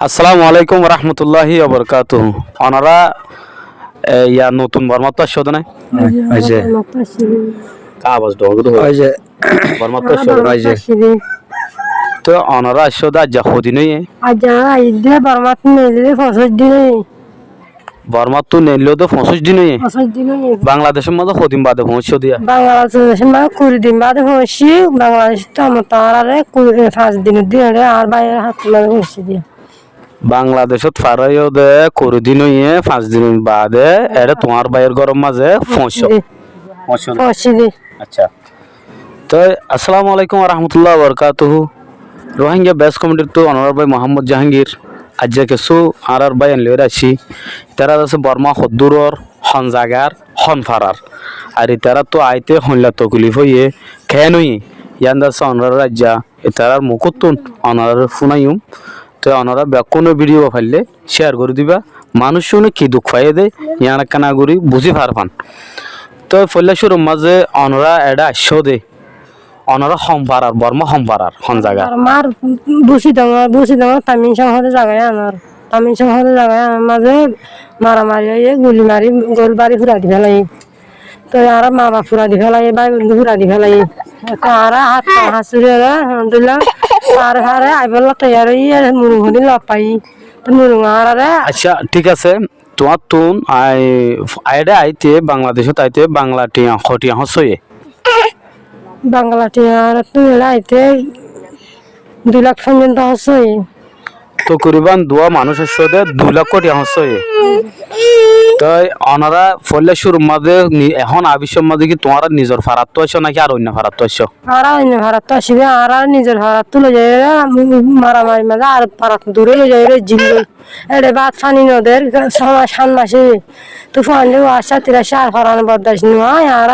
আসসালামু আলাইকুম রহমতুল্লাহি ওবরকাতুহু। ওনারা ইয়া নতুন বর্মাত্ম আসছে নাই ওই যে কাগজ ডগদ ওই যে বর্মাত্ম আসছে তো ওনারা আসছে দা জাহুদি নই আজা ইদে বরমাত নেলে 65 দিনে বর্মাত্ম নেলো তো 65 দিন 65 দিনে বাংলাদেশের মধ্যে কদিন বাদে পৌঁছে দিয়া বাংলাদেশ মা 20 দিন বাদে হইছি বাংলাদেশ তো আমারে 5 দিন দিয়ে আর বাইরে হাত মানে হইছি দিয়া বাংলাদেশত ফারাইও দে করে দিন 5 দিন বাদে এর তোমার বাইরের গরম মাঝে পৌঁছো হইছি দি আচ্ছা তো আসসালামু আলাইকুম রহমতুল্লাহ বরকাতুহু। রোহিঙ্গা বেস কমিটির তো অনার ভাই মোহাম্মদ জাহাঙ্গীর আজ কিছু আর ভাই এনলে আছি তারা আছে বর্মা হদ্দুরর হন জাগার হন ফারার আর তারা তো আইতে হনলা তকলিফ হইয়ে খেয়ে নই ইয়ান দাস অনার রাজ্যা তারার মুকুতুন অনার শুনাইম তো অনারা কোনো ভিডিও ফাইলে শেয়ার করে দিবা মানুষ শুনে কি দুঃখ পাইয়ে দেয় ইয়ান কানা করি বুঝি পারবান। তো ফল্লাশুর মাঝে অনরা এডা আসো দে অনরা সম্পারার বর্মা সম্পারার হন জায়গা আমার বুসি দাও তামিন শহরে জায়গায় আনার তামিন শহরে জায়গায় মাঝে মারামারি হয়ে গুলি মারি গোলবাড়ি ফুরা দি ফেলাই তো আর মা বাপ ফুরা দি ফেলাই ভাই বন্ধু ফুরা দি ফেলাই তো আর হাত হাসুরে আলহামদুলিল্লাহ আর হারে আইবল তৈয়ার হয়ে মুরু হলি লপাই তো মুরু আর আচ্ছা ঠিক আছে তোমার তুন আইডা আইতে বাংলাদেশত আইতে বাংলা টিয়া খটিয়া হসয়ে বাংলাটি আর তুই আইতে 2 লাখ পর্যন্ত হসই তো করিবান দুয়া মানুষের সাথে 2 লাখ কোটি হসয়ে তাই অনারা ফল্লাশুর মাঝে এখন আবিষ্যর মাঝে কি তোমার নিজের ফারাত তো আসো নাকি আর অন্য ফারাত তো আসো আর অন্য ভারত তো আসবে আর নিজের ভারত তুলে যায় মারামারি মাঝে আর ভারত দূরে যায় জিল্লু এড়ে বাদ ফানি নদের সময় 7 মাসে তো ফানি আসা 83 আর ফরান বদাস নয় আর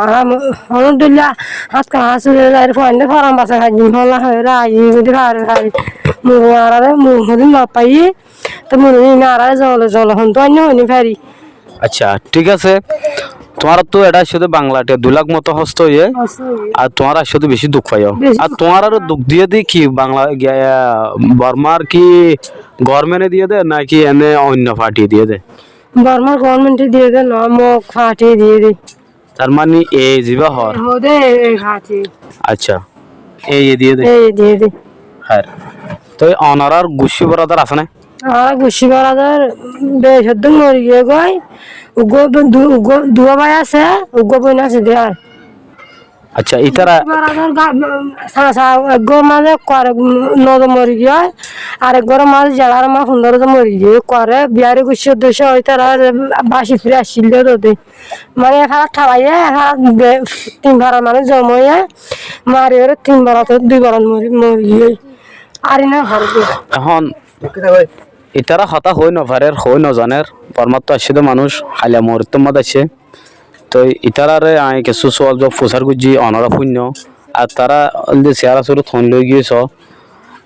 আলহামদুলিল্লাহ হাত কা হাসুরে যায় ফানি ফরান বাসা খাই হলা হয় রাই যদি খারে খাই মুরু আর মুরু না পাই তো মুরু না আর জল হন তো অন্য হনি ফেরি। আচ্ছা ঠিক আছে তোমার তো এটা শুধু বাংলাতে 2 লাখ মতো হস্ত হয়ে আর তোমার শুধু বেশি দুঃখ পাইও আর তোমার আরো দুঃখ দিয়ে দি কি বাংলা বর্মার কি গভর্নমেন্টে দিয়ে দে নাকি এনে অন্য পার্টি দিয়ে দে বর্মার গভর্নমেন্টে দিয়ে দে না মোক ফাটিয়ে দিয়ে দে তার মানে এই জিবা হর হোদে ফাটি আচ্ছা এই দিয়ে দে দিয়ে দে হ্যাঁ তো অনারার গুছি বরাদার আছে না আর গুছি বারাদার বেশদ্দ মরি গিয়ে গই উগো দুয়া ভাই আছে উগো বইনা আছে দেয়ার আচ্ছা ইতারা বারাদার সাসা গো মাঝে করে নদ মরি গিয়ে আর গর মাঝে জালার মা সুন্দর মরি গিয়ে করে বিয়ারে গুছি দেশ ওই তারা বাসি ফিরে আসছিল দে মানে এখানে ঠাবাইয়ে এখানে 3 বার মানে জময়ে মারি ওরে 3 বার তো 2 বার মরি গিয়ে আর না হারবে এখন ইতারা হতা হই নভারের হই নজানের পরমাত্ম আসিদ মানুষ হালিয়া মুহূর্তের মধ্যে আছে তো ইতারারে আই কিছু সল জব ফুসার গুজি অনরা শূন্য আর তারা চেয়ারা চুরু থন লই গিয়েছ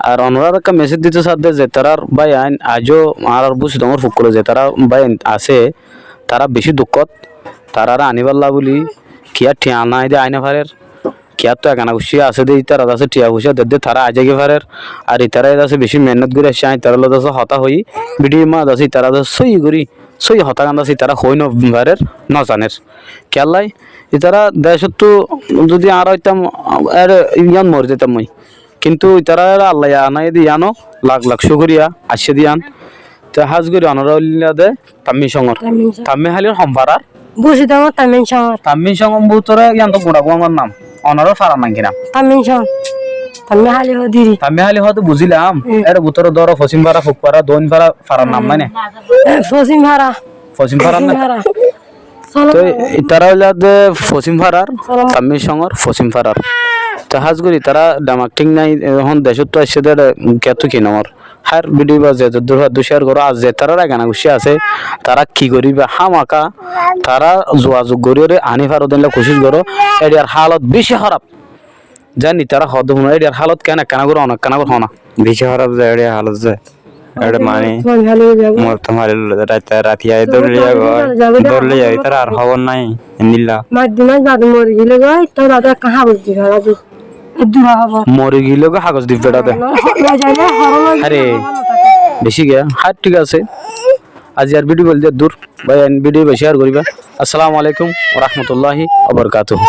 আর অনরার একটা মেসেজ দিতে সাথে যে তারার বাই আইন আজও আর বুঝি তোমার ফুক করে যে তারা বাই আছে তারা বেশি দুঃখত তারা আনিবাল্লা বলি কি আর ঠিয়া নাই দে আইনা ভারের কিয়ার তো একানা খুশি আছে দে ইতারা আছে টিয়া খুশি দে তারা আজ আগে ভারের আর ইতারা আছে বেশি মেহনত করে আসছে তারা লোক আছে হতা হই ভিডিও মা আছে তারা সই করি সই হতা কান্দা আছে তারা হই নভারের নজানের কেলাই ইতারা দেশত তো যদি আর হইতাম আর ইয়ান মরে যেতাম মই কিন্তু ইতারা আল্লাহ আনাই দিয়ানো লাখ লাখ শুকরিয়া আসছে দিয়ান তো হাজ করি অনরা দে তাম্মি সঙ্গর তাম্মি হালির সম্পারার বুঝি দাও তামিন শহর তাম্মি সঙ্গম বুতরে ইয়ান তো গুড়া আমার নাম অনারও ফারা নাকি নাম তামিন শহর তামি হালি হদিরি তাম্মি হালি হয়তো বুঝিলাম এর বুতরে ধরো ফসিম ভাড়া ফুকপাড়া দোন ভাড়া ফারার নাম মানে ফসিম ভাড়া ফসিম ফারার না তো তারা হইলা দে ফসিম ফারার তাম্মি সঙ্গর ফসিম ফারার তো হাজ করি তারা ডামাক ঠিক নাই এখন দেশত তো আসছে দে কেতো কি নামর হার ভিডিও বা যে দুশার ঘর আজ যে তারা গানা খুশি আছে তারা কি করিবে হামাকা তারা যোগাযোগ করি আনি ফারো দিলে খুশি করো এটার হালত বেশি খারাপ জানি তারা হদ এটার হালত কেন কেনা করে অনেক কেনা করে হনা বেশি খারাপ যায় এটার হালত যায় এটা মানে মোর তোমার রাতি আই দৌড়লে যাই তার আর খবর নাই নিলা মাধ্যমে দাদু মরে গেলে গই তো দাদু একটা হাবল দিঘা দাদু মরে গেলে কাগজ দিবে আরে বেশি গিয়া হাত ঠিক আছে আজি আর ভিডিও বলতে দূর ভাই ভিডিও বেশি আর করিবা আসসালামু আলাইকুম ওয়া রাহমাতুল্লাহি ওয়া বারাকাতুহু